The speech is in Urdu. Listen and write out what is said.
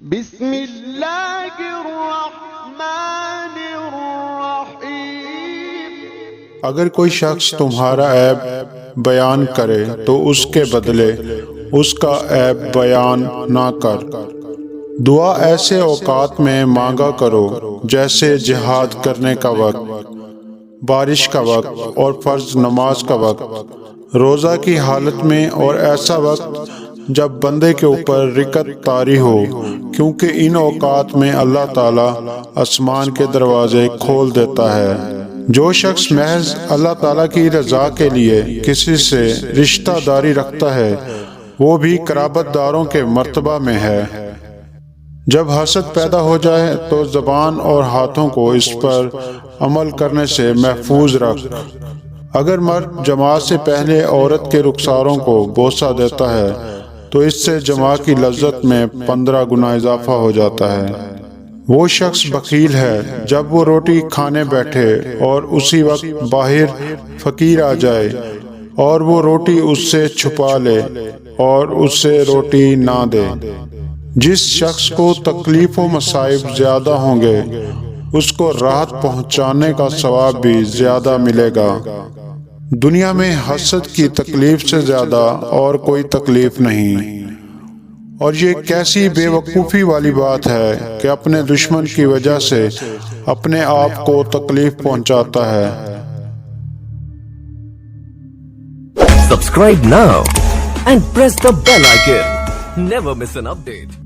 بسم اللہ الرحمن الرحیم۔ اگر کوئی شخص تمہارا عیب بیان کرے تو اس کے بدلے اس کا عیب بیان نہ کر۔ دعا ایسے اوقات میں مانگا کرو جیسے جہاد کرنے کا وقت، بارش کا وقت اور فرض نماز کا وقت، روزہ کی حالت میں اور ایسا وقت جب بندے کے اوپر رکت طاری ہو، کیونکہ ان اوقات میں اللہ تعالیٰ آسمان کے دروازے کھول دیتا ہے۔ جو شخص محض اللہ تعالیٰ کی رضا کے لیے کسی سے رشتہ داری رکھتا ہے وہ بھی قرابت داروں کے مرتبہ میں ہے۔ جب حسد پیدا ہو جائے تو زبان اور ہاتھوں کو اس پر عمل کرنے سے محفوظ رکھ۔ اگر مرد جماعت سے پہلے عورت کے رخساروں کو بوسہ دیتا ہے تو اس سے جماع کی لذت میں 15 گنا اضافہ ہو جاتا ہے۔ وہ شخص بخیل ہے جب وہ روٹی کھانے بیٹھے اور اسی وقت باہر فقیر آ جائے اور وہ روٹی اس سے چھپا لے اور اس سے روٹی نہ دے۔ جس شخص کو تکلیف و مصائب زیادہ ہوں گے اس کو راحت پہنچانے کا ثواب بھی زیادہ ملے گا۔ دنیا میں حسد کی تکلیف سے زیادہ اور کوئی تکلیف نہیں، اور یہ کیسی بے وقوفی والی بات ہے کہ اپنے دشمن کی وجہ سے اپنے آپ کو تکلیف پہنچاتا ہے۔ Subscribe now and press the bell icon. Never miss an update.